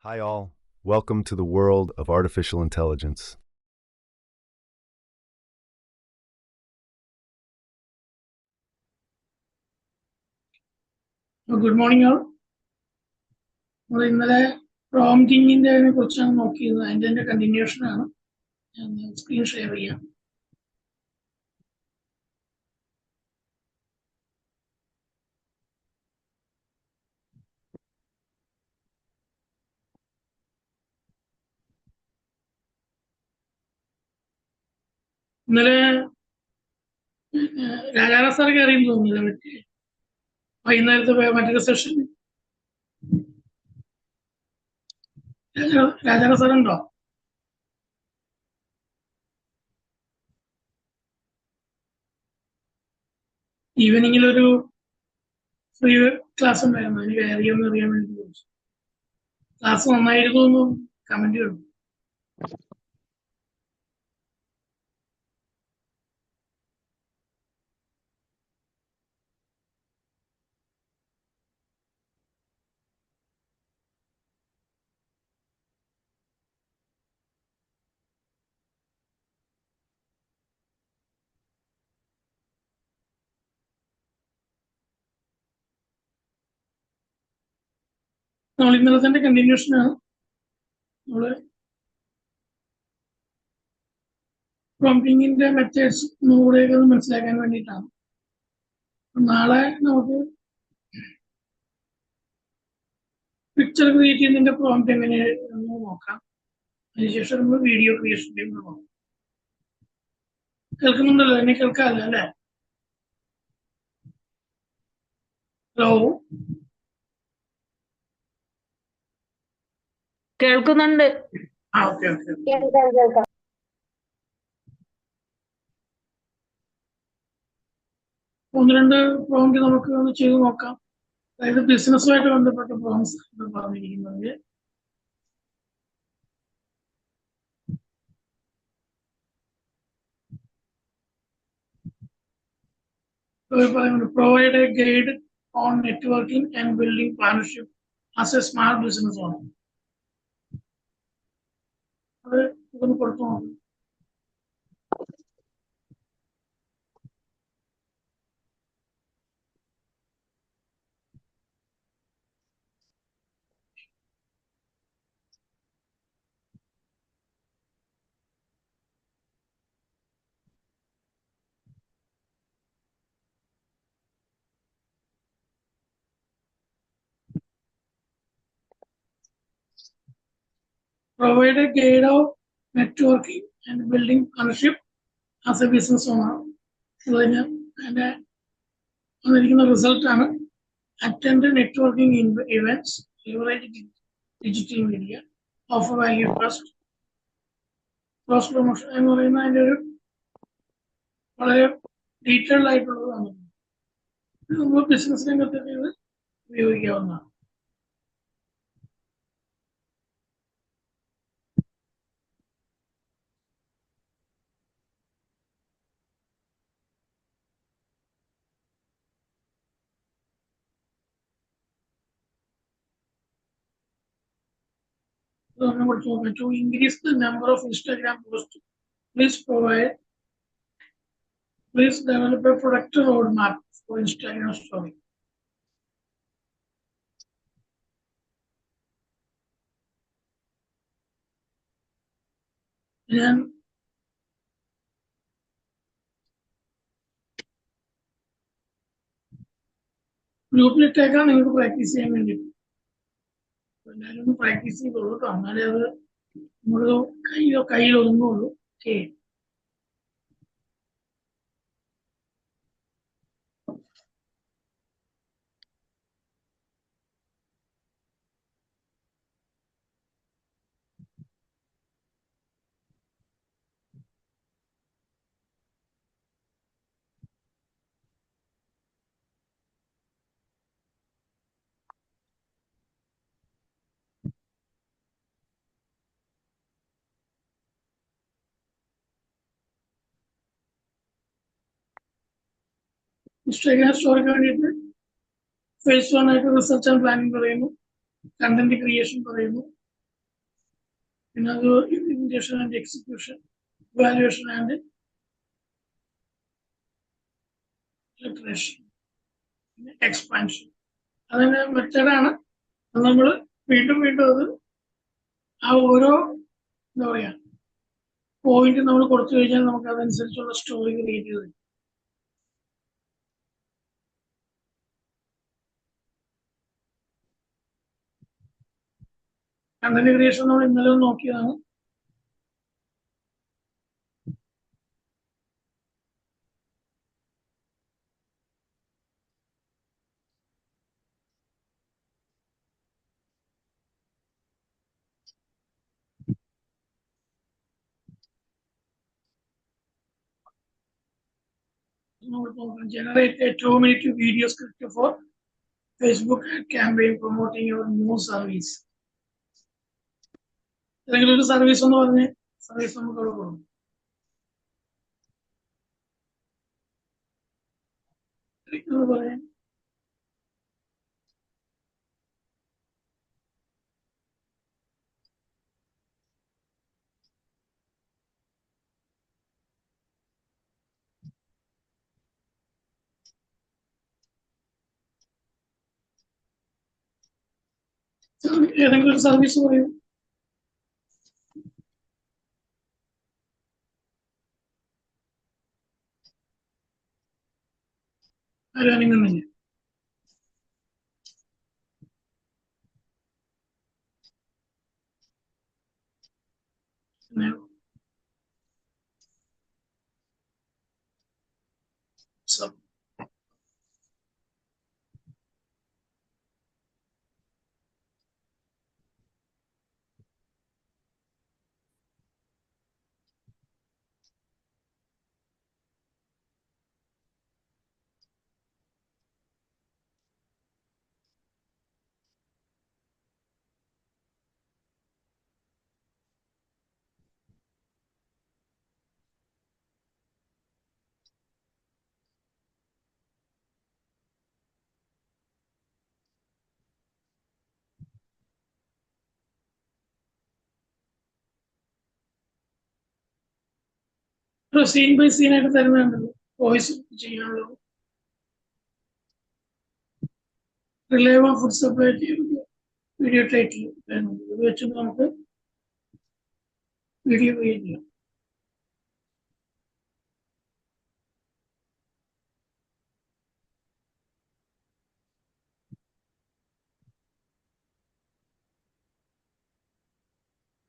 Hi, all. Welcome to the world of artificial intelligence. Good morning, all. നമ്മൾ ഇന്നലെ പ്രോംപ്റ്റിങ്ങിന്റെ കുറിച്ചാണ് നോക്കിയത്. അതിന്റെ കണ്ടിന്യൂഷൻ ആണ്. ഞാൻ സ്ക്രീൻ ഷെയർ ചെയ്യാം. ഇന്നലെ രാജാറാം സാർ കയറിയെന്ന് തോന്നുന്നില്ല മറ്റേ വൈകുന്നേരത്തെ മറ്റൊരു സെഷൻ. രാജാറാം സാർ ഉണ്ടോ? ഈവനിങ്ങിൽ ഒരു ഫ്രീ ക്ലാസ് ഉണ്ടായിരുന്നു. അതിന് കയറിയെന്ന് അറിയാൻ വേണ്ടി ചോദിച്ചു. ക്ലാസ് നന്നായിരുന്നു എന്ന് കമന്റ് കണ്ടു. നമ്മൾ ഇന്നലെ തന്നെ കണ്ടിന്യൂഷൻ ആണ്. നമ്മള് പ്രോംപ്റ്റിങ്ങിന്റെ മെത്തേഡ്സ് ഒന്നുകൂടെ മനസ്സിലാക്കാൻ വേണ്ടിയിട്ടാണ്. നാളെ നമുക്ക് പിക്ചർ ക്രിയേറ്റ് ചെയ്യുന്നതിന്റെ പ്രോംപ്റ്റ് എങ്ങനെയാണെന്ന് നോക്കാം. അതിനുശേഷം നമ്മൾ വീഡിയോ ക്രിയേഷനിലേക്ക് നോക്കാം. കേൾക്കുന്നുണ്ടല്ലോ? എന്നെ കേൾക്കാമല്ലോ അല്ലെ? ഹലോ, കേൾക്കുന്നുണ്ട്. Okay okay. ഒന്ന് രണ്ട് പ്രോംപ്റ്റ് നമുക്ക് ഒന്ന് ചെയ്ത് നോക്കാം. അതായത് ബിസിനസ്സുമായിട്ട് ബന്ധപ്പെട്ട പ്രോംപ്റ്റ്സ് പറഞ്ഞിരിക്കുന്നത്. Provide a guide on networking and building partnership as a small business owner. അത് ഇതൊന്ന് കൊടുത്തു നോക്കാം. Provide a guide of networking and building partnership as a business owner. അതിന്റെ വന്നിരിക്കുന്ന റിസൾട്ട് ആണ്. Attend networking events, leverage digital media, offer value trust, cross promotion എന്ന് പറയുന്ന അതിന്റെ ഒരു വളരെ ഡീറ്റെയിൽഡ് ആയിട്ടുള്ളതാണ്. നമ്മൾ ബിസിനസ് രംഗത്തൊക്കെ ഇത് ഉപയോഗിക്കാവുന്നതാണ്. To increase the number of Instagram posts, please develop a product roadmap for Instagram story. ഞാൻ ഗ്രൂപ്പിലിട്ടേക്കാം നിങ്ങൾക്ക് പ്രാക്ടീസ് ചെയ്യാൻ വേണ്ടിയിട്ട്. എല്ലാവരും ഒന്ന് പ്രാക്ടീസ് ചെയ്തോളൂ കേട്ടോ. എന്നാലേ അത് നമ്മൾ കയ്യിൽ ഒതുങ്ങുള്ളൂ. ഓക്കെ, ഇൻസ്റ്റാഗ്രാം സ്റ്റോറിക്ക് വേണ്ടിയിട്ട് ഫേസ് 1 ആയിട്ട് റിസർച്ച് ആൻഡ് പ്ലാനിങ് പറയുന്നു, കണ്ടന്റ് ക്രിയേഷൻ പറയുന്നു, another implementation and execution, evaluation and iteration, expansion. അതിന്റെ മെത്തേഡാണ്. നമ്മൾ വീണ്ടും വീണ്ടും അത് ആ ഓരോ എന്താ പറയാ പോയിന്റ് നമ്മൾ കൊടുത്തു കഴിഞ്ഞാൽ നമുക്ക് അതനുസരിച്ചുള്ള സ്റ്റോറി ക്രിയേറ്റ് ചെയ്ത് കണ്ടന്റ് ക്രിയേഷൻ നമ്മൾ ഇന്നലെ നോക്കിയതാണ്. Generate a 2-minute video script for Facebook ad campaign promoting your new service. ഏതെങ്കിലും ഒരു സർവീസ് എന്ന് പറഞ്ഞ് സർവീസ് നമുക്ക് അവിടെ കൊടുക്കും. പറയാൻ ഏതെങ്കിലും ഒരു സർവീസ് പറയും. ആരും അനങ്ങുന്നില്ല. So, സീൻ ബൈ സീൻ ആയിട്ട് തരുന്നുണ്ടല്ലോ വോയിസ് ചെയ്യാനുള്ളത്. Reliable food supply video title ഇത് വെച്ചിട്ട് നമുക്ക് വീഡിയോ ക്രിയേറ്റ് ചെയ്യാം.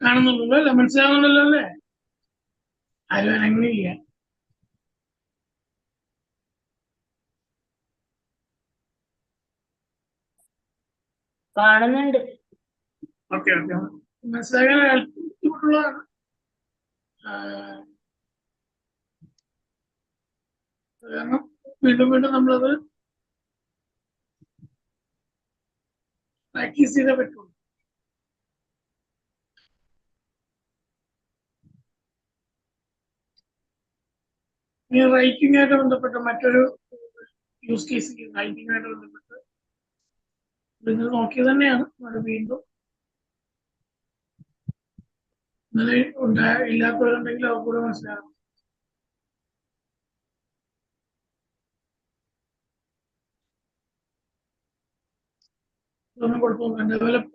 കാണുന്നുണ്ടല്ലോ അല്ലേ? മനസ്സിലാവുന്നുണ്ടല്ലോ അല്ലേ? ആരും അനങ്ങില്ല. കാണുന്നുണ്ട്. ഓക്കെ ഓക്കെ, മനസ്സിലാക്കാൻ ബുദ്ധിമുട്ടുള്ളതാണ്. കാരണം വീണ്ടും വീണ്ടും നമ്മളത് പ്രാക്ടീസ് ചെയ്തേ പറ്റുള്ളൂ. ഇനി റൈറ്റിംഗ് ആയിട്ട് ബന്ധപ്പെട്ട മറ്റൊരു യൂസ് കേസ്, റൈറ്റിംഗ് ആയിട്ട് ബന്ധപ്പെട്ട് നിങ്ങൾ നോക്കിയത് തന്നെയാണ്. അത് വീണ്ടും ഇന്നലെ ഇല്ലാത്തവരുണ്ടെങ്കിൽ അവർ കൂടെ മനസ്സിലാകും. ഇതൊന്നും കുഴപ്പമൊന്നും. Develop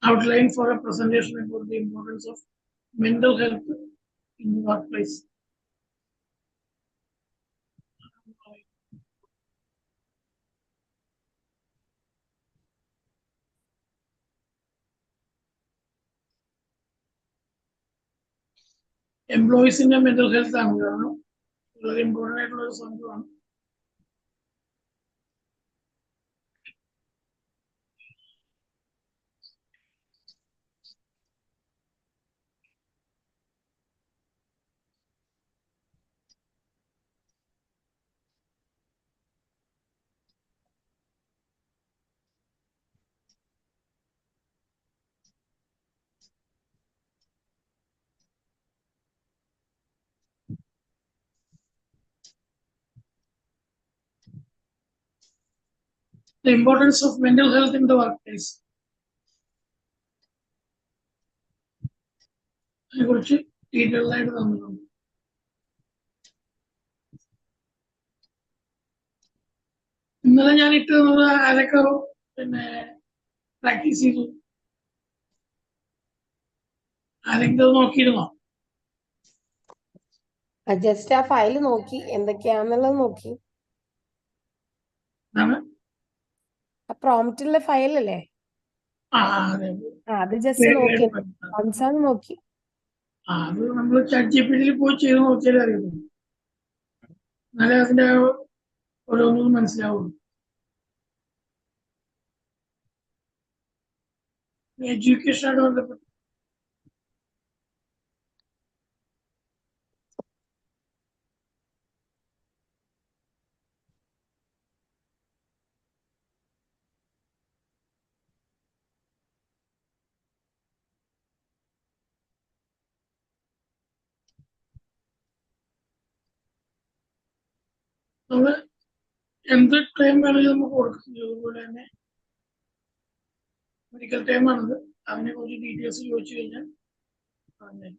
outline for a presentation about the importance of mental health in the workplace. എംപ്ലോയീസിന്റെ മെന്റൽ ഹെൽത്ത് ആണ് കാരണം വളരെ ഇമ്പോർട്ടൻ്റ് ആയിട്ടുള്ള ഒരു സംഭവമാണ്. The importance of mental health in the workplace. അതിനെക്കുറിച്ച് ഡീറ്റെയിൽ ആയിട്ട് തന്നിട്ടുണ്ട്. ഇന്നലെ ഞാൻ ഇട്ട് തന്നത് ആരൊക്കെ പിന്നെ പ്രാക്ടീസ് ചെയ്തു, ആരെങ്കിലും നോക്കിയിരുന്നോ? ജസ്റ്റ് ആ ഫയൽ നോക്കി എന്തൊക്കെയാന്നുള്ളത് നോക്കി. എന്താണ്? ആ പ്രോംപ്റ്റുള്ള ഫയൽ അല്ലേ, അതെ. അത് ജസ്റ്റ് നോക്കി നോക്കി. അത് നമ്മൾ ChatGPT പോയി ചെയ്ത് നോക്കിയാലേ അറിയുള്ളൂ, എന്നാലേ അതിന്റെ ഓരോന്നും മനസ്സിലാവുള്ളൂ. എഡ്യൂക്കേഷനായിട്ട് ബന്ധപ്പെട്ട് നമ്മൾ എന്ത് ടൈം വേണമെങ്കിലും നമുക്ക് കൊടുക്കും. അതുപോലെ തന്നെ മെഡിക്കൽ ടൈമാണത്, അതിനെ കുറിച്ച് ഡീറ്റെയിൽസ് ചോദിച്ചു കഴിഞ്ഞാൽ പറഞ്ഞു.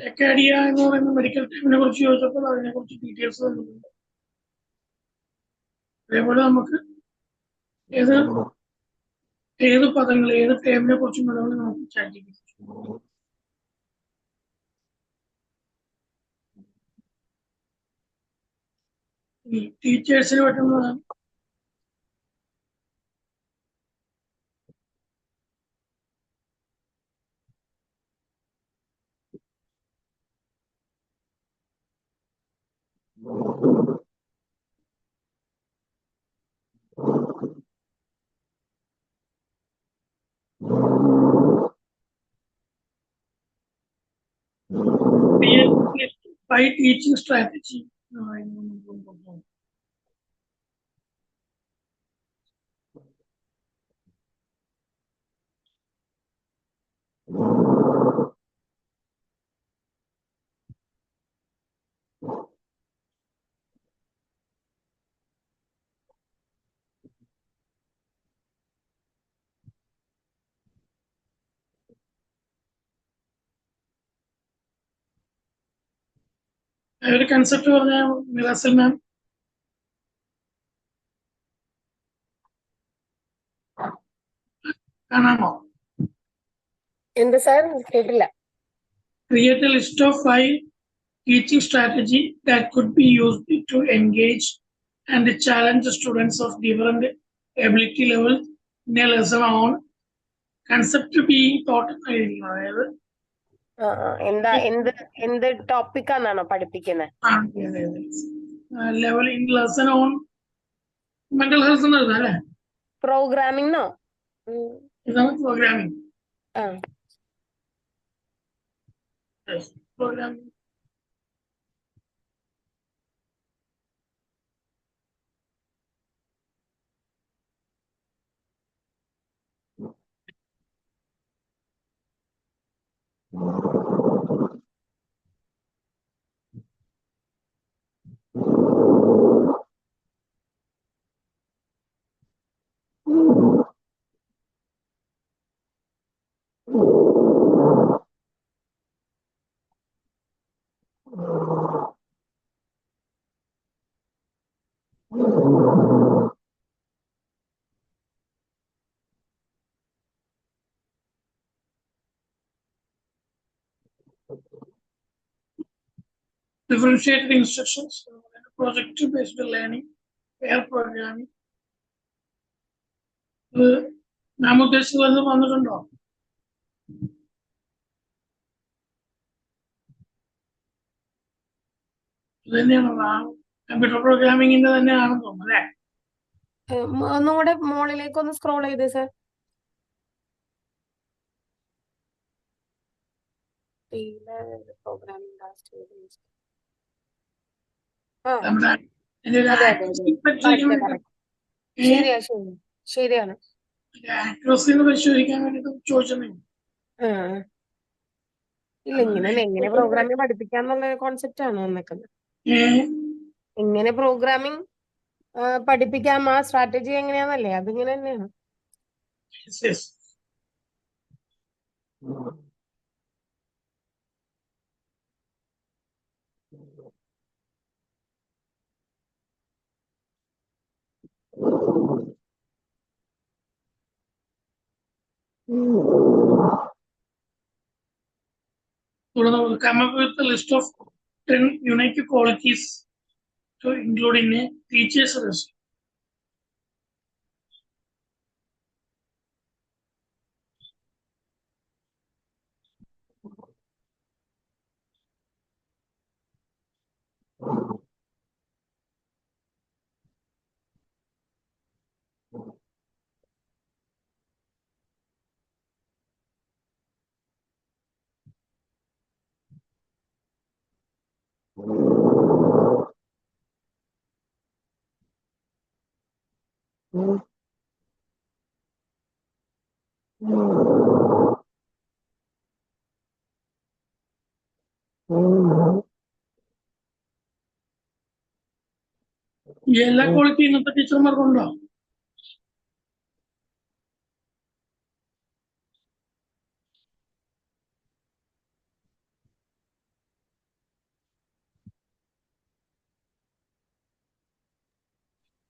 അക്കാഡിയ എന്ന് പറയുന്ന മെഡിക്കൽ ടൈമിനെ കുറിച്ച് ചോദിച്ചപ്പോൾ അതിനെ കുറിച്ച് ഡീറ്റെയിൽസ് തന്നിട്ടുണ്ട്. അതേപോലെ നമുക്ക് ഏത് ഏത് പദങ്ങൾ ഏത് ടൈമിനെ കുറിച്ചും വേണമെങ്കിൽ നമുക്ക് ChatGPT. ഈ ടീച്ചേഴ്സിന് പറ്റുന്നതാണ്. By teaching strategy. ഒരു കൺസെപ്റ്റ് പറഞ്ഞ മിറാസൽ മാം കാണാമോ? എന്താ സാർ കേട്ടില്ല. Create a list of 5 teaching strategy that could be used to engage and challenge the students of different ability levels in a lesson on concept being taught. അതായത് എന്താ എന്ത് ടോപ്പിക്കാന്നാണോ പഠിപ്പിക്കുന്നത്? Level in lesson on mental health എന്ന് എഴുതാം അല്ലേ? പ്രോഗ്രാമിംഗോ? ഇതാണ് programming. Programming. Differentiated instructions, project-based learning, pair programming. നാം ഉദ്ദേശിച്ചത് വന്നിട്ടുണ്ടോ? ഇത് തന്നെയാണ് കമ്പ്യൂട്ടർ പ്രോഗ്രാമിങ്ങിന്റെ തന്നെയാണെന്ന് തോന്നുന്നു അല്ലേ? ഒന്നുകൂടെ മുകളിലേക്ക് ഒന്ന് സ്ക്രോൾ ചെയ്തേ സർ. പ്രോഗ്രാമിംഗ് നമ്മുടെ അതിന്റെ ഒരു അതെ അതെ അതെ accuracy പരിശോധിക്കാൻ കറക്റ്റ് വേണ്ടി കറക്റ്റ് ശരിയാ ശരി ശരിയാണ്. accuracy ഒന്ന് പരിശോധിക്കാൻ വേണ്ടിട്ട് ചോദിച്ചതേ. ആ ഇല്ല എങ്ങനെ പ്രോഗ്രാമിംഗ് പഠിപ്പിക്കാന്നുള്ള കോൺസെപ്റ്റ് ആണ് വന്നേക്കുന്നത്. എങ്ങനെ പ്രോഗ്രാമിംഗ് പഠിപ്പിക്കാം ആ സ്ട്രാറ്റജി എങ്ങനെയാന്നല്ലേ, അതിങ്ങനെ തന്നെയാണ്. Come up with a list of 10 unique qualities to include in a teacher's resume. ഈ എല്ലാ ക്വാളിറ്റി ഇന്നത്തെ ടീച്ചർമാർക്കുണ്ടോ?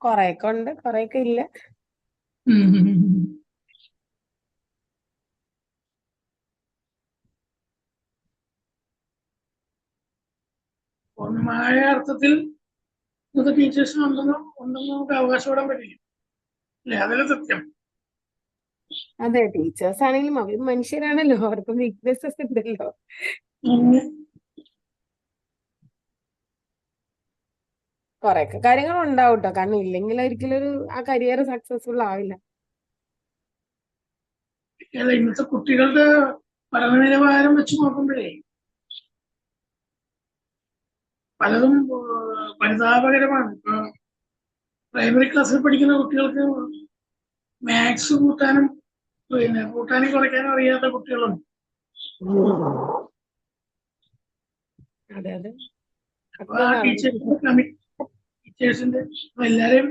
കൊറേയൊക്കെ ഉണ്ട് കൊറേയൊക്കെ ഇല്ല. പൂർണ്ണമായ അർത്ഥത്തിൽ ഇന്നത്തെ ടീച്ചേഴ്സിന് ഉണ്ടെന്ന് നമുക്ക് അവകാശപ്പെടാൻ പറ്റില്ല അല്ലെ? അതല്ലേ സത്യം. അതെ ടീച്ചേഴ്സ് ആണെങ്കിലും അവർ മനുഷ്യരാണല്ലോ, അവർക്ക് വീക്ക്നെസ്സസ് ഉണ്ടല്ലോ. കൊറേയൊക്കെ കാര്യങ്ങൾ ഉണ്ടാവും കേട്ടോ, കാരണം ഇല്ലെങ്കിൽ ഒരിക്കലും ആ കരിയർ സക്സസ്ഫുൾ ആവില്ല. അല്ല, ഇന്നത്തെ കുട്ടികളുടെ പഠന നിലവാരം വെച്ച് നോക്കുമ്പോഴേ പലതും പരിതാപകരമാണ്. ഇപ്പൊ പ്രൈമറി ക്ലാസ്സിൽ പഠിക്കുന്ന കുട്ടികൾക്ക് മാത്സ് കൂട്ടാനും കൂട്ടാനും കുറയ്ക്കാനും അറിയാത്ത കുട്ടികളുണ്ട്. അതെ അതെ അപ്പൊ ആ ടീച്ചേഴ്സിന്റെ എല്ലാരെയും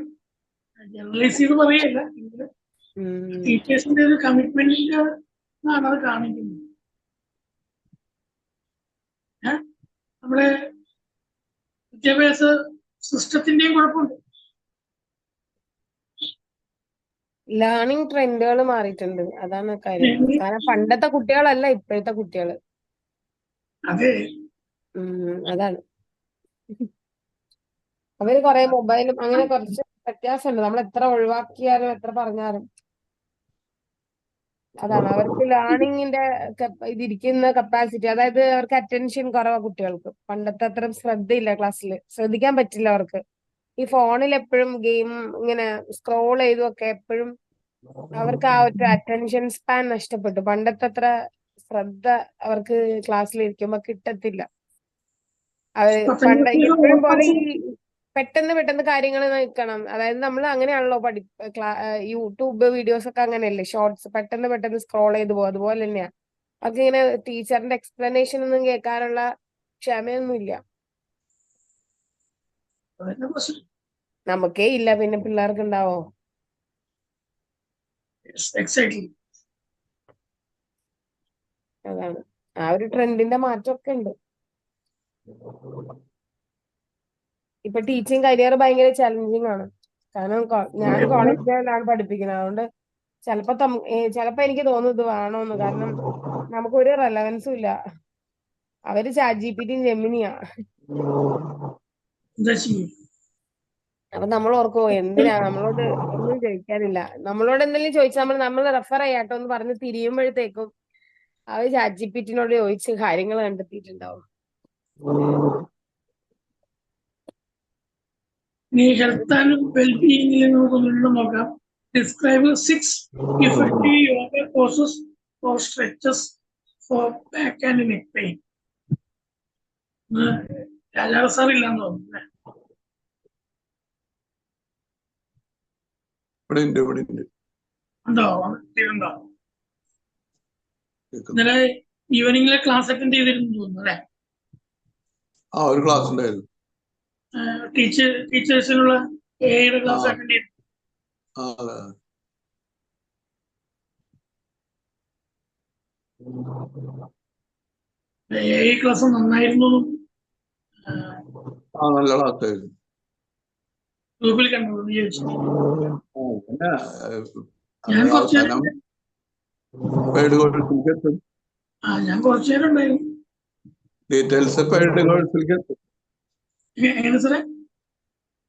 ജനറലൈസ് ചെയ്ത് പറയല്ല, ടീച്ചേഴ്സിന്റെ ഒരു കമ്മിറ്റ്മെന്റിന്റെ ആണ് അത് കാണിക്കുന്നത്. നമ്മുടെ വിദ്യാഭ്യാസ സിസ്റ്റത്തിന്റെയും കുഴപ്പമുണ്ട്. ലേണിംഗ് ട്രെൻഡുകൾ മാറിയിട്ടുണ്ട്, അതാണ് കാര്യം. കാരണം പണ്ടത്തെ കുട്ടികളല്ല ഇപ്പോഴത്തെ കുട്ടികള്. അതെ, അതാണ് അവര് കൊറേ മൊബൈലും അങ്ങനെ കുറച്ച് വ്യത്യാസമുണ്ട്. നമ്മൾ എത്ര ഒഴിവാക്കിയാലും എത്ര പറഞ്ഞാലും അതാണ് അവർക്ക് ലേണിങ്ങിന്റെ ഇതിരിക്കുന്ന കപ്പാസിറ്റി, അതായത് അവർക്ക് അറ്റൻഷൻ കുറവാ കുട്ടികൾക്ക്. പണ്ടത്തെ അത്ര ശ്രദ്ധയില്ല, ക്ലാസ്സിൽ ശ്രദ്ധിക്കാൻ പറ്റില്ല അവർക്ക്. ഈ ഫോണിൽ എപ്പോഴും ഗെയിം ഇങ്ങനെ സ്ക്രോൾ ചെയ്തും ഒക്കെ എപ്പോഴും അവർക്ക് ആ ഒരു അറ്റൻഷൻ സ്പാൻ നഷ്ടപ്പെട്ടു. പണ്ടത്തെ അത്ര ശ്രദ്ധ അവർക്ക് ക്ലാസ്സിൽ ഇരിക്കുമ്പോ കിട്ടത്തില്ല. എപ്പോഴും പോലെ ഈ പെട്ടെന്ന് കാര്യങ്ങൾ നിൽക്കണം. അതായത് നമ്മൾ അങ്ങനെയാണല്ലോ യൂട്യൂബ് വീഡിയോസ് ഒക്കെ അങ്ങനെയല്ലേ, ഷോർട്സ് പെട്ടെന്ന് സ്ക്രോൾ ചെയ്ത് പോകും. അതുപോലെ തന്നെയാ അവർക്ക് ഇങ്ങനെ ടീച്ചറിന്റെ എക്സ്പ്ലനേഷൻ ഒന്നും കേൾക്കാനുള്ള ക്ഷമയൊന്നുമില്ല. നമുക്കേ ഇല്ല, പിന്നെ പിള്ളേർക്ക് ഉണ്ടാവോ? അതാണ് ആ ഒരു ട്രെൻഡിന്റെ മാറ്റമൊക്കെ ഉണ്ട്. ഇപ്പൊ ടീച്ചിങ് കരിയർ ഭയങ്കര ചലഞ്ചിങ് ആണ്. കാരണം ഞാൻ കോളേജിലാണ് പഠിപ്പിക്കുന്നത്, അതുകൊണ്ട് ചിലപ്പോ എനിക്ക് തോന്നുന്നു ഇത് വേണോന്ന്. കാരണം നമുക്കൊരു റെലവൻസും ഇല്ല. അവര് ChatGPT ജെമിനിയാ. അപ്പൊ നമ്മൾ ഓർക്കോ എന്തിനാ, നമ്മളോട് ഒന്നും ചോദിക്കാനില്ല. നമ്മളോട് എന്തെങ്കിലും ചോദിച്ചാൽ നമ്മൾ റെഫർ ചെയ്യാട്ടോ എന്ന് പറഞ്ഞ് തിരിയുമ്പോഴത്തേക്കും അവര് ChatGPT ചോദിച്ച് കാര്യങ്ങൾ കണ്ടെത്തിയിട്ടുണ്ടാവും. ഇനി ഹെൽത്ത് ആൻഡ് വെൽബീയിങ്ങിൽ നമുക്കൊന്നും നോക്കാം. Describe 6 effective yoga poses for stretches for back and neck pain. രാജാവ് സാർ ഇല്ലാന്ന് തോന്നുന്നു. ഉണ്ടോ? ഉണ്ടോ? ഇന്നലെ ഈവനിങ്ങിലെ ക്ലാസ് അറ്റൻഡ് ചെയ്തിരുന്നു തോന്നുന്നു അല്ലെ? ഒരു ക്ലാസ് ഉണ്ടായിരുന്നു. ടീച്ചേഴ്സിനുള്ള എയുടെ ക്ലാസ് അറ്റൻഡ് ചെയ്തു. എ ക്ലാസ് നന്നായിരുന്നു. നല്ല ക്ലാസ് ആയിരുന്നു. ഗ്രൂപ്പിൽ കണ്ടു ചോദിച്ചു. ഞാൻ കുറച്ചു നേരം ഉണ്ടായിരുന്നു. ഡീറ്റെയിൽസ് എങ്ങനെ സാറേ?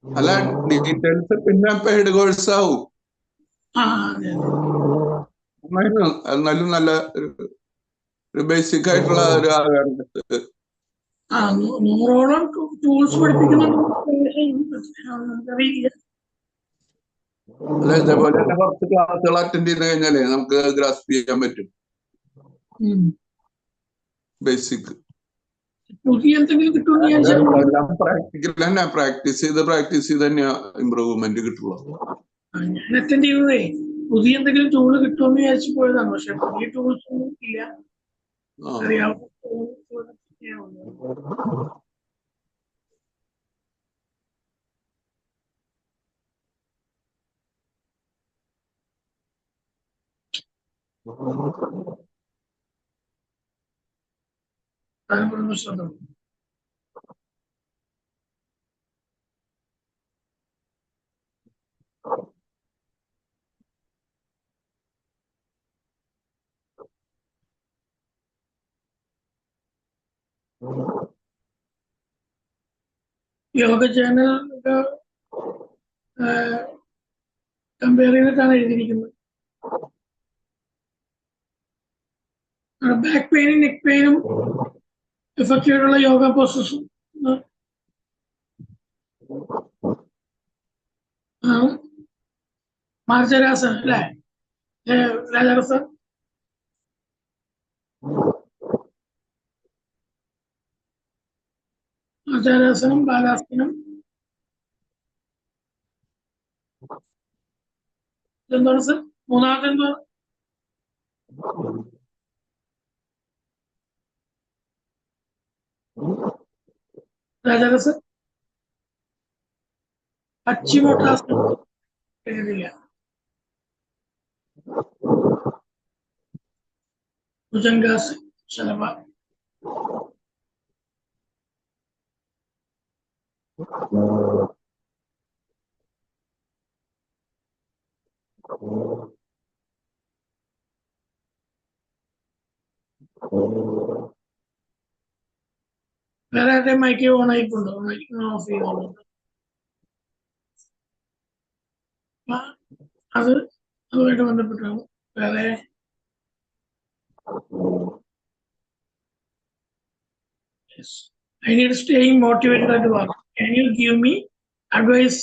അല്ല, ഡീറ്റെയിൽസ് പിന്നെ പെയ്ഡ് കോഴ്സ് ആവും. എന്നാലും നല്ല ഒരു ബേസിക് ആയിട്ടുള്ള ഒരു അവയർനെസ്. 100ഓളം ടൂൾസ് പഠിപ്പിക്കുന്നുണ്ട്. അല്ല, ഇതേപോലെ തന്നെ കുറച്ച് ക്ലാസ്സുകൾ അറ്റൻഡ് ചെയ്ത് കഴിഞ്ഞാലേ നമുക്ക് ഗ്രാസ്പ് ചെയ്യാൻ പറ്റും. ബേസിക് പ്രാക്ടിക്കൽ തന്നെ, പ്രാക്ടീസ് ചെയ്ത് തന്നെയാ ഇമ്പ്രൂവ്മെന്റ് കിട്ടുള്ളൂ. ഞാൻ അറ്റൻഡ് ചെയ്തതേ പുതിയ എന്തെങ്കിലും ടൂള് കിട്ടുമെന്ന് വിചാരിച്ചു പോയതാണ്. പക്ഷെ പുതിയ ടൂൾസ് ഒന്നും ഇല്ല. അറിയാവുന്ന ശ്രദ്ധ. യോഗ ചാനൽ കമ്പയർ ചെയ്തിട്ടാണ് എഴുതിയിരിക്കുന്നത്. ബാക്ക് പെയിനും നെക്ക് പെയിനും എഫക്റ്റീവ് ആയിട്ടുള്ള യോഗ പോസസും മാർജരാസൻ അല്ലേ രാജാസൻ? മാർജരാസനം, ബാലാസനം, എന്താണ് സർ മൂന്നാമത്തെ? എന്താണ് രാജാസൻ? പശ്ചിമോട്ടാസനം എഴുതില്ല. ഭുജംഗാസൻ, ശലഭ. വേറെ ആരുടെ മൈക്ക് ഓൺ ആയിക്കൊണ്ടോ? മൈക്ക് ഓഫ് ചെയ്തോളൂ. അതുമായിട്ട് ബന്ധപ്പെട്ടാണ്. വേറെ I need staying motivated at work. Can you give me advice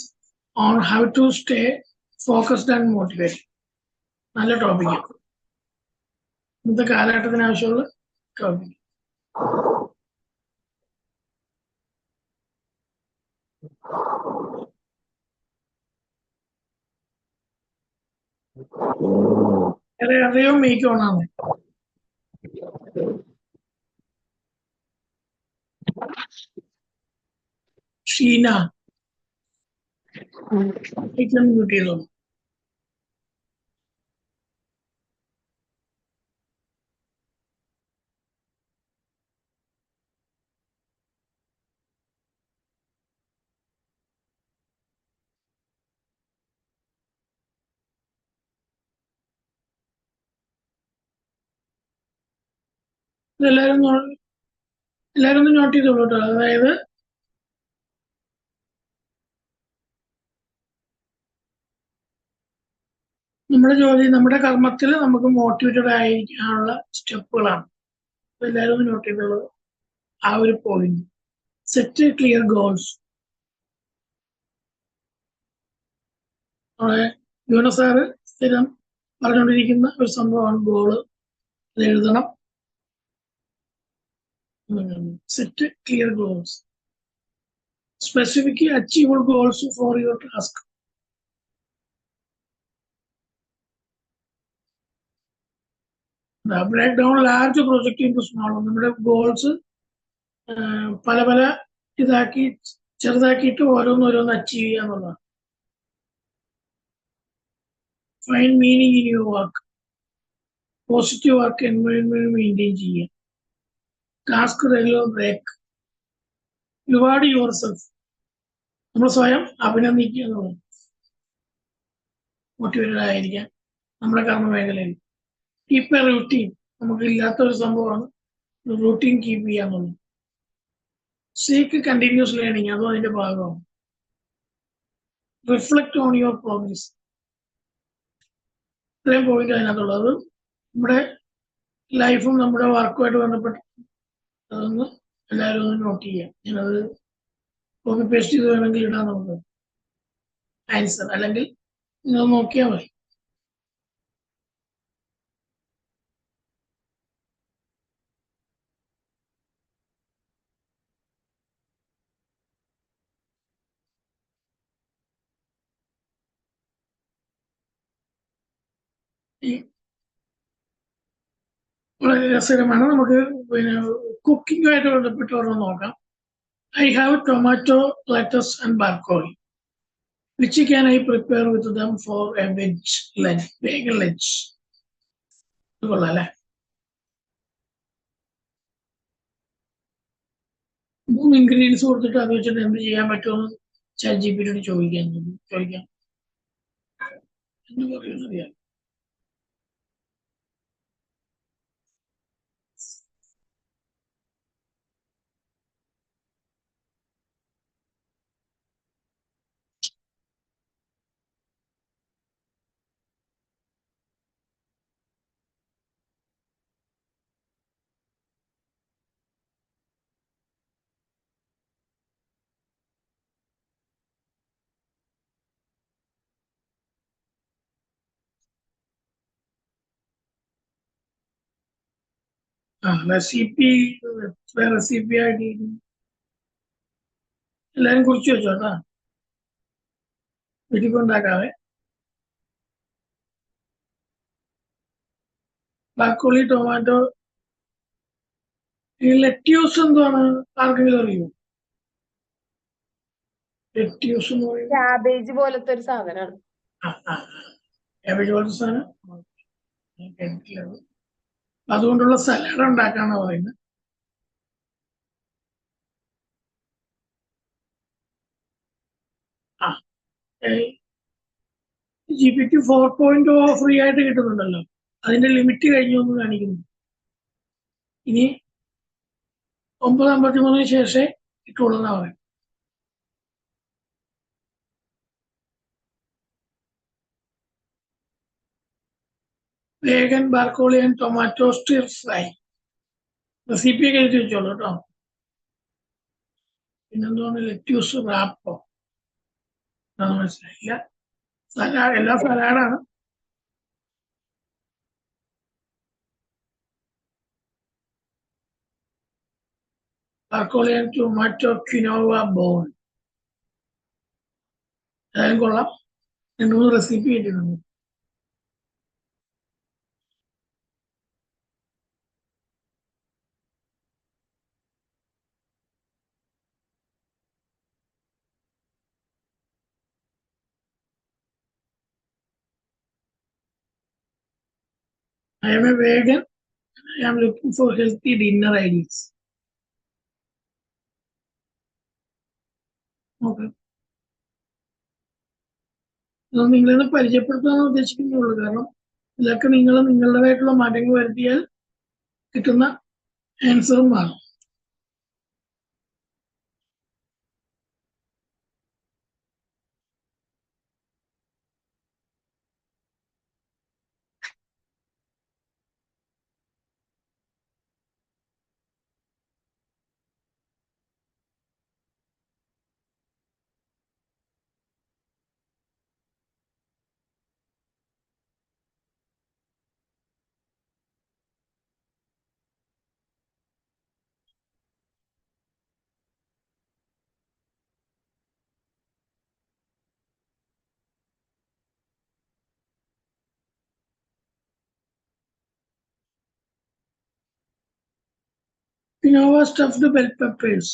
on how to stay focused and motivated? നല്ല ടോപ്പിക്. ഇന്നത്തെ കാലഘട്ടത്തിന് ആവശ്യമുള്ള ടോപ്പിക്. അറിയോ മേക്ക് ഓണാണ്. ഷീന മ്യൂട്ട് ചെയ്തോ. എല്ലാരും ഒന്ന് നോട്ട് ചെയ്തോളൂ കേട്ടോ. അതായത് നമ്മുടെ ജോലി, നമ്മുടെ കർമ്മത്തിൽ നമുക്ക് മോട്ടിവേറ്റഡ് ആയിരിക്കാനുള്ള സ്റ്റെപ്പുകളാണ്. എല്ലാവരും ഒന്ന് നോട്ട് ചെയ്തോളൂ ആ ഒരു പോയിന്റ്. Set clear goals. നമ്മളെ യുവനസാറ് സ്ഥിരം പറഞ്ഞുകൊണ്ടിരിക്കുന്ന ഒരു സംഭവമാണ് ഗോള്. അത് എഴുതണം. Set clear goals, specific achievable goals for your task. Break down large project into small. നമ്മുടെ ഗോൾസ് പല പല ഇതാക്കി ചെറുതാക്കിയിട്ട് ഓരോന്നോരോന്ന് അച്ചീവ് ചെയ്യുക എന്നുള്ളതാണ്. Find meaning in your work. Positive work environment maintain ചെയ്യുക. Task regular break. Reward yourself. നമ്മൾ സ്വയം അഭിനന്ദിക്കുക എന്നുള്ളത്. മോട്ടിവേറ്റഡ് ആയിരിക്കാൻ നമ്മുടെ കർമ്മ മേഖലയിൽ. Keep a routine. നമുക്ക് ഇല്ലാത്തൊരു സംഭവമാണ് റൂട്ടീൻ കീപ്പ് ചെയ്യുക എന്നുള്ളത്. സീക്ക് കണ്ടിന്യൂസ് ലേണിംഗ്, അതും അതിന്റെ ഭാഗമാണ്. Reflect on your progress. ഇത്രയും പോയിന്റ് അതിനകത്തുള്ളത്. നമ്മുടെ ലൈഫും നമ്മുടെ വർക്കുമായിട്ട് ബന്ധപ്പെട്ട് അതൊന്ന് എല്ലാവരും ഒന്ന് നോട്ട് ചെയ്യാം. ഞാനത് കോപ്പി പേസ്റ്റ് ചെയ്ത് വേണമെങ്കിൽ ഇടാം നമുക്ക് ആൻസർ, അല്ലെങ്കിൽ നിങ്ങൾ നോക്കിയാൽ മതി. വളരെ രസകരമാണ്. നമുക്ക് പിന്നെ കുക്കിങ്ങുമായിട്ട് ബന്ധപ്പെട്ട് ഒരെണ്ണം നോക്കാം. I have tomato, lettuce and broccoli. Which can I prepare with them for a veg lunch, vegan lunch. കൊള്ളാം അല്ലേ? 3 ഇൻഗ്രീഡിയൻസ് കൊടുത്തിട്ട് അത് വെച്ചിട്ട് എന്ത് ചെയ്യാൻ പറ്റുമെന്ന് ChatGPT ചോദിക്കാം എന്ന് പറയുന്നത് അറിയാം. റെസിപ്പി ആയിട്ട് എല്ലാരും കുറിച്ച് വെച്ചോട്ടാ, വീട്ടിക്കൊണ്ടാക്കാതെ. Broccoli, tomato. ഈ ലെറ്റ്യൂസ് എന്താണ് ആർക്കെങ്കിലും അറിയോ? ലെറ്റ്യൂസ് എന്ന് പറയുന്നത് ക്യാബേജ് പോലത്തെ ഒരു സാധനമാണ്. ക്യാബേജ് പോലത്തെ സാധനം. അതുകൊണ്ടുള്ള സലാഡ് ഉണ്ടാക്കാന്ന് പറയുന്നത്. GPT 4.0 ഫ്രീ ആയിട്ട് കിട്ടുന്നുണ്ടല്ലോ, അതിന്റെ ലിമിറ്റ് കഴിഞ്ഞു എന്ന് കാണിക്കുന്നു. ഇനി 9:53 ശേഷമേ കിട്ടുള്ളൂ എന്നാ പറയുന്നത്. Vegan broccoli and tomato stir fry. Recipe ഒക്കെ എഴുതി വെച്ചോളൂ കേട്ടോ. പിന്നെന്താണ് ലെറ്റ്യൂസ് റാപ്പോ? മനസ്സിലായില്ല. സലാഡ്, എല്ലാം സലാഡാണ്. ബാർക്കോളി ആൻഡ് ടൊമാറ്റോ ക്വിനോവ ബോൾ. ഏതായാലും കൊള്ളാം. 2-3 റെസിപ്പി കിട്ടിയിട്ടുണ്ട്. I am a vegan. I am looking for healthy dinner ideas. Okay. അത് നിങ്ങളെ പരിചയപ്പെടുത്താൻ ഉദ്ദേശിക്കുന്നുള്ളൂ. കാരണം ഇതൊക്കെ നിങ്ങൾ നിങ്ങളുടേതായിട്ടുള്ള മാറ്റങ്ങൾ വരുത്തിയാൽ കിട്ടുന്ന ആൻസറും ആണ്. Quinoa stuffed bell peppers.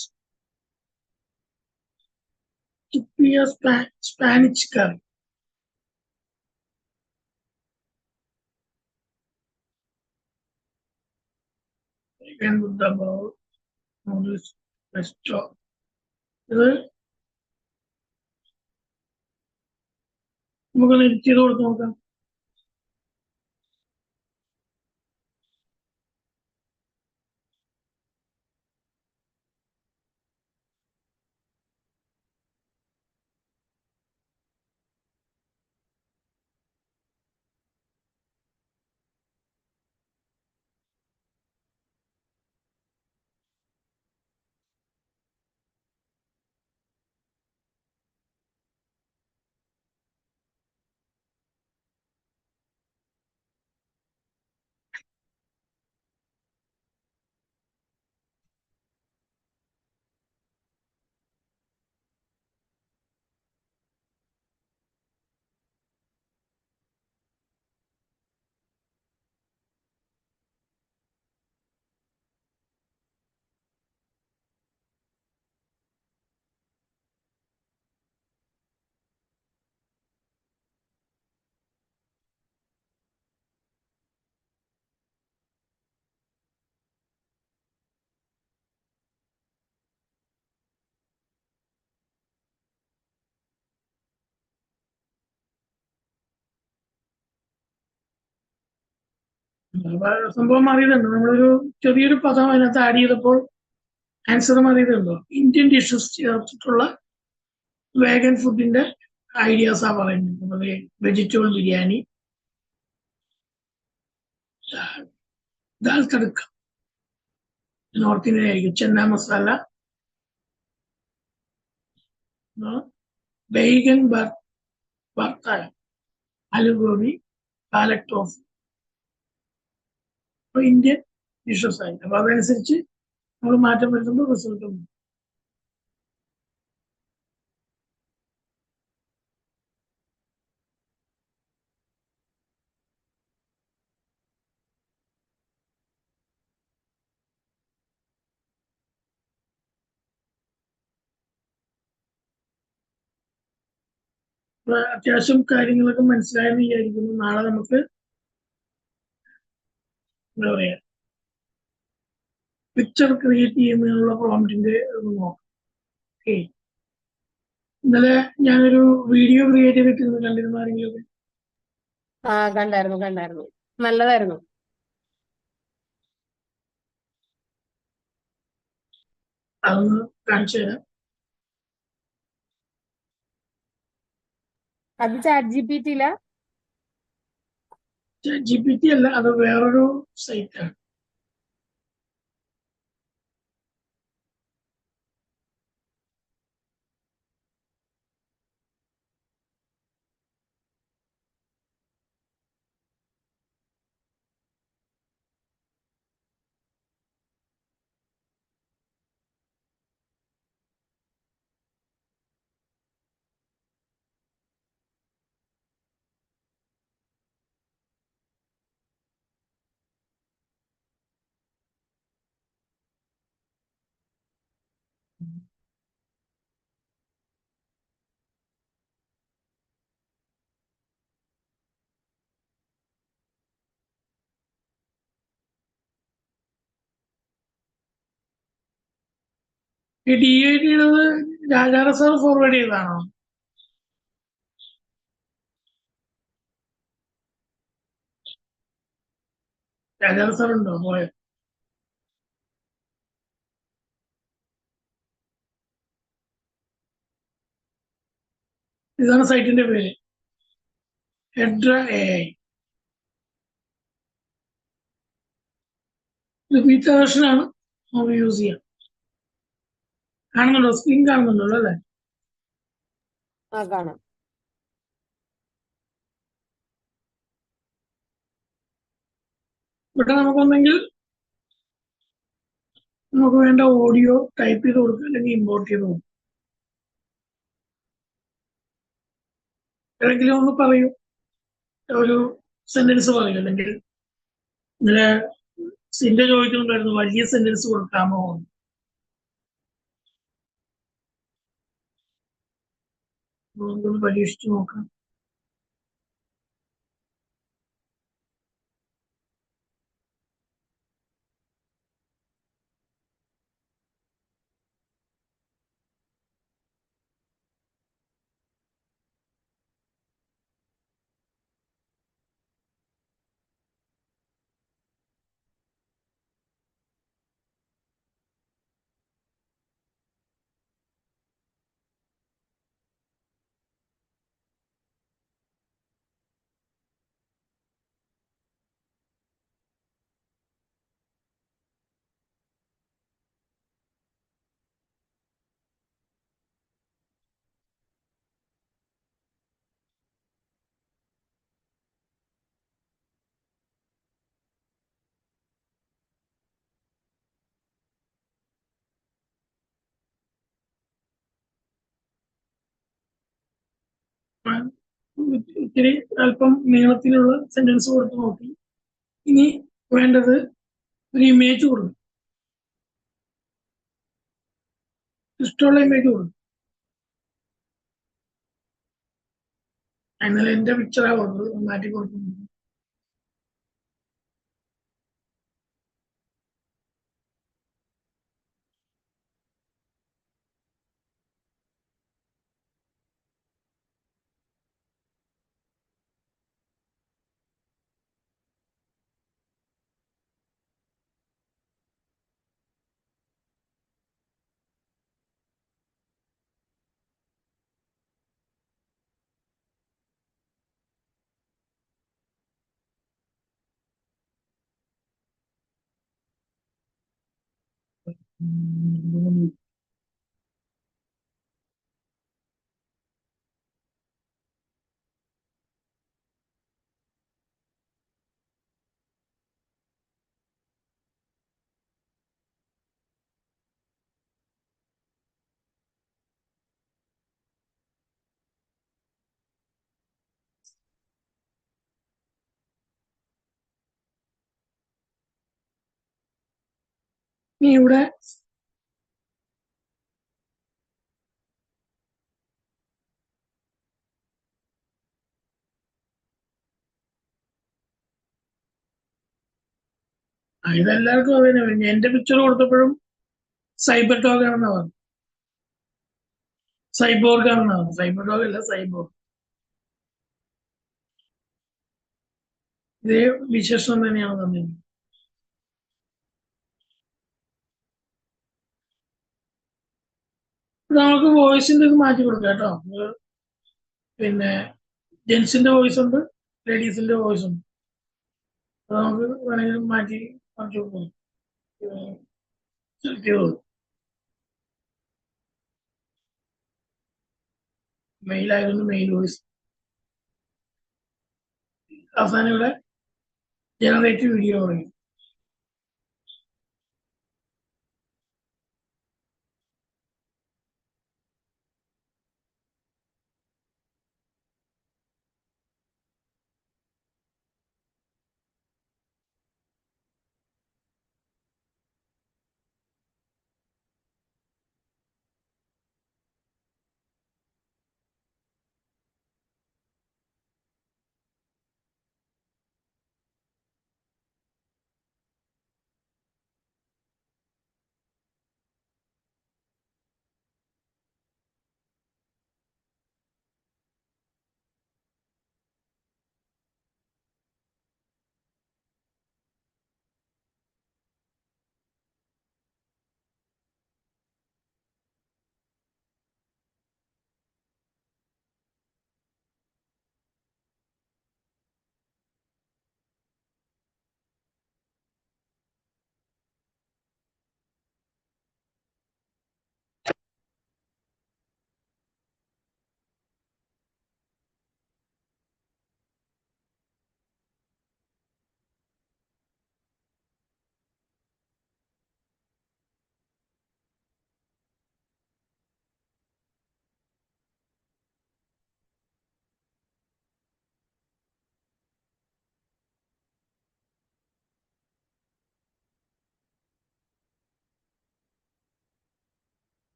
Chickpea Spanish curry. Again with the bowl. Noodles. Pesto. ഇത് നമുക്കൊന്ന് എഡിറ്റ് ചെയ്ത് കൊടുത്ത് നോക്കാം. സംഭവം മാറിയതുണ്ട്. നമ്മളൊരു ചെറിയൊരു പദം അതിനകത്ത് ആഡ് ചെയ്തപ്പോൾ ആൻസർ മാറിയതുണ്ടോ? ഇന്ത്യൻ ഡിഷസ് ചേർത്തിട്ടുള്ള വേഗൻ ഫുഡിന്റെ ഐഡിയാസാ പറയുന്നത്. Vegetable biryani, dal തടുക്ക north Indian ആയിരിക്കും, ചെന്ന മസാല, ബേഗൻ ഭർത്ത, ആലു ഗോബി, പാലക് ടോഫ്. അപ്പൊ ഇന്ത്യൻ ഡിഷസ് ആയി. അപ്പൊ അതനുസരിച്ച് നമ്മൾ മാറ്റം വരുത്തുമ്പോൾ റിസൾട്ട് ഉണ്ട്. അത്യാവശ്യം കാര്യങ്ങളൊക്കെ മനസ്സിലായെന്ന് വിചാരിക്കുന്നു. നാളെ നമുക്ക് എന്താ പറയാ പിക്ചർ ക്രിയേറ്റ് ചെയ്യുന്നതിനുള്ള പ്രോംപ്റ്റിന്റെ നോക്കാം. ഓക്കെ, ഇന്നലെ ഞാനൊരു വീഡിയോ ക്രിയേറ്റ് ചെയ്തിട്ടുണ്ട്, കണ്ടിരുന്നു ആരെങ്കിലും? കണ്ടായിരുന്നു. നല്ലതായിരുന്നു. അതൊന്ന് കാണിച്ചു തരാം. അത് ChatGPT GPT അല്ല, അത് വേറൊരു സൈറ്റാണ്. ഈ DIT ചെയ്തത് രാജാറ സാർ ഫോർവേഡ് ചെയ്തതാണോ? രാജാറ സാർ ഉണ്ടോ? പോയോ? ഇതാണ് സൈറ്റിന്റെ പേര്, ഹെഡ്ര AI. ഇത് ബീറ്റ വേർഷൻ ആണ്, നമുക്ക് യൂസ് ചെയ്യാം. കാണുന്നുണ്ടോ? സ്ക്രീൻ കാണുന്നുണ്ടല്ലോ അല്ലേ? കാണാം. ഇവിടെ നമുക്കൊന്നെങ്കിൽ നമുക്ക് വേണ്ട ഓഡിയോ ടൈപ്പ് ചെയ്ത് കൊടുക്കുക, അല്ലെങ്കിൽ ഇമ്പോർട്ട് ചെയ്ത് കൊടുക്കുക. ഏതെങ്കിലും ഒന്ന് പറയൂ, ഒരു സെന്റൻസ് പറയൂ, അല്ലെങ്കിൽ ഇന്നലെ സിന്റെ ചോദിക്കുന്നുണ്ടായിരുന്നു വലിയ സെന്റൻസ് കൊടുക്കാമോ? നമുക്കൊന്ന് പരീക്ഷിച്ചു നോക്കാം. ഇത്തിരി അല്പം നീളത്തിലുള്ള സെന്റൻസ് കൊടുത്ത് നോക്കി. ഇനി വേണ്ടത് ഒരു ഇമേജ് കൊടുക്കും. ഇഷ്ടമുള്ള ഇമേജ് കൊടുക്കും. എന്നാൽ എന്റെ പിക്ചറാ കൊടുത്തത്, മാറ്റി കൊടുത്തു. ഇനി ഇവിടെ ഇതെല്ലാവർക്കും അത് തന്നെ. എന്റെ പിക്ചർ കൊടുത്തപ്പോഴും സൈബർ ഡോഗ് ആണെന്നാ പറഞ്ഞു. സൈബോർഗ് ആണെന്നാ പറഞ്ഞു. സൈബർ ഡോഗ് അല്ല, സൈബോർഗ്. ഇതേ വിശേഷം തന്നെയാണ് തന്നത്. നമുക്ക് വോയിസിന്റെ ഇത് മാറ്റി കൊടുക്കാം കേട്ടോ. പിന്നെ ജെൻസിന്റെ വോയിസ് ഉണ്ട്, ലേഡീസിന്റെ വോയിസ് ഉണ്ട്. അത് നമുക്ക് വേണമെങ്കിലും മാറ്റി മാറ്റി കൊടുക്കാം. സെലക്ട് ചെയ്തോളൂ. മെയിൽ ആയിരുന്നു മെയിൽ വോയിസ്. അവസാനം ഇവിടെ ജനറേറ്റ് വീഡിയോ പറയും.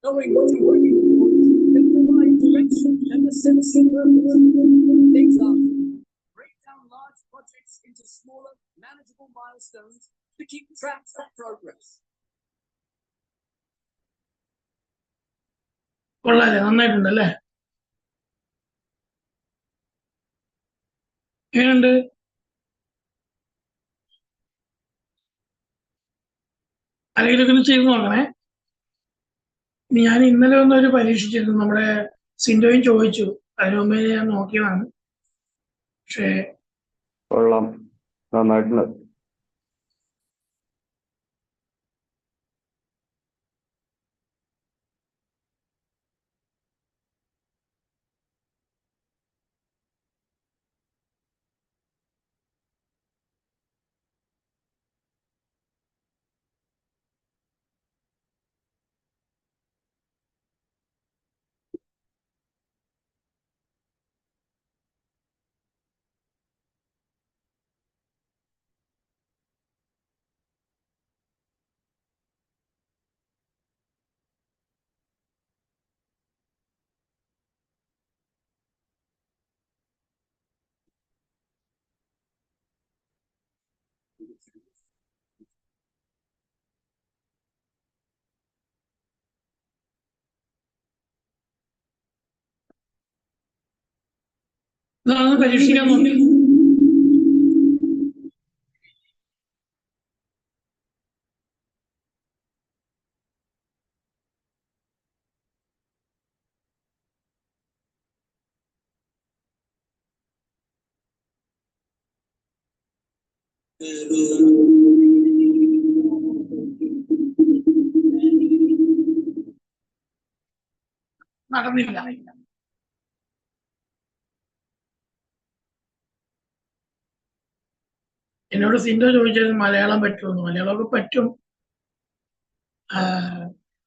knowing what you're working towards can provide direction and a sense of purpose. Example, break down large projects into smaller, manageable milestones to keep track of progress. കൊള്ളാല്ലേ, നന്നായിട്ടുണ്ടല്ലേ? എങ്ങനെയുണ്ട്? അല്ലെങ്കിൽ ഇതൊക്കെ ചെയ്ത് നോക്കണേ. ഞാൻ ഇന്നലെ ഒന്നൊരു പരീക്ഷിച്ചിരുന്നു, നമ്മുടെ സിൻഡോയും ചോദിച്ചു, അതിനു മുമ്പേ ഞാൻ നോക്കിയതാണ്. പക്ഷേ കൊള്ളാം, നന്നായിട്ടുണ്ട്. ഇതൊന്ന് പരീക്ഷിക്കാൻ നോക്കി. നടന്നില്ല. എന്നോട് സിൻഡോ ചോദിച്ചായിരുന്നു മലയാളം പറ്റുമെന്ന്. മലയാളമൊക്കെ പറ്റും,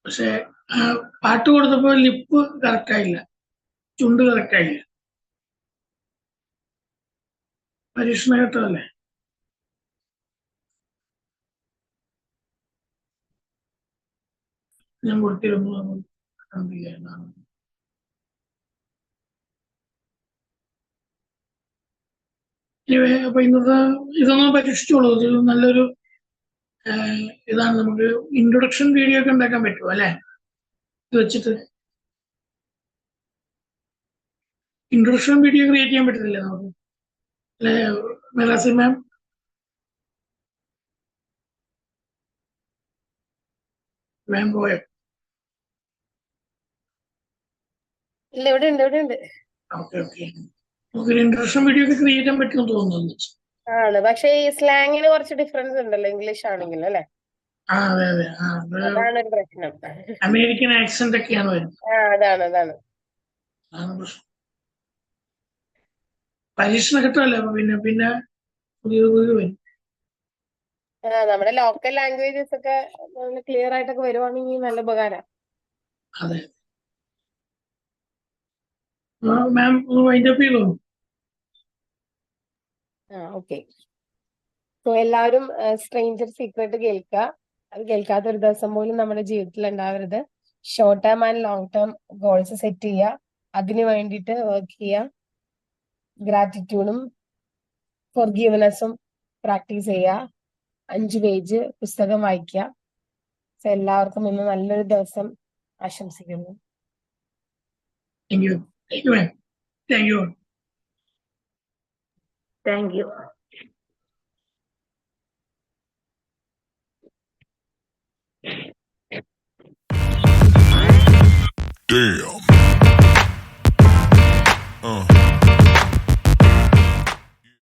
പക്ഷെ പാട്ട് കൊടുത്തപ്പോ ലിപ്പ് കറക്റ്റായില്ല, ചുണ്ട് കറക്റ്റായില്ല. പരീക്ഷണഘട്ടമല്ലേ? ഞാൻ കൊടുത്തിരുന്നു. അപ്പൊ ഇന്നത്തെ ഇതൊന്ന് പരീക്ഷിച്ചോളൂ. ഇത് നല്ലൊരു ഇതാണ്. നമുക്ക് ഇൻട്രൊഡക്ഷൻ വീഡിയോ ഒക്കെ ഉണ്ടാക്കാൻ പറ്റുമോ അല്ലെ? ഇത് വെച്ചിട്ട് ഇൻട്രൊഡക്ഷൻ വീഡിയോ ക്രിയേറ്റ് ചെയ്യാൻ പറ്റുന്നില്ലേ നമുക്ക്? അല്ലെ മെലാസി മാം? മാം പോയോ? ഇല്ല, ഇവിടെ ഉണ്ട്, ഇവിടെ ഉണ്ട്. Okay okay. നമുക്ക് ഇൻട്രൊഡക്ഷൻ വീഡിയോ ഒക്കെ ക്രിയേറ്റ് ചെയ്യാൻ പറ്റുമെന്ന് തോന്നുന്നു. ആണ്, പക്ഷെ ഈ സ്ലാങ്ങിന് കുറച്ച് ഡിഫറൻസ് ഉണ്ടല്ലോ ഇംഗ്ലീഷ് ആണെങ്കിലും, അല്ലെ? അതെ അതെ. അതാണ് ഒരു പ്രശ്നം. അമേരിക്കൻ ആക്സെന്റ് ഒക്കെയാണ് വരുന്നത്. അതാണ് പ്രശ്നം. പരീക്ഷണഘട്ടമല്ലേ, അപ്പൊ പിന്നെ പുതിയത് വരും. നമ്മുടെ ലോക്കൽ ലാംഗ്വേജസ് ഒക്കെ ക്ലിയർ ആയിട്ടൊക്കെ വരുവാണെങ്കിൽ നല്ല ഉപകാരം. അതെ. മാം വൈൻഡ് അപ്പ് ചെയ്തോ? ഓക്കെ. സോ എല്ലാവരും സ്ട്രേഞ്ചർ സീക്രട്ട് കേൾക്കുക. അത് കേൾക്കാത്ത ഒരു ദിവസം പോലും നമ്മുടെ ജീവിതത്തിൽ ഉണ്ടാവരുത്. Short term and long term goals set ചെയ്യുക, അതിന് വേണ്ടിയിട്ട് വർക്ക് ചെയ്യുക. ഗ്രാറ്റിറ്റ്യൂഡും ഫോർഗീവ്നെസ്സും പ്രാക്ടീസ് ചെയ്യുക. 5 പേജ് പുസ്തകം വായിക്കുക. സോ എല്ലാവർക്കും ഇന്ന് നല്ലൊരു ദിവസം ആശംസിക്കുന്നു. Thank you. Thank you ma'am. Thank you. Thank you. Damn.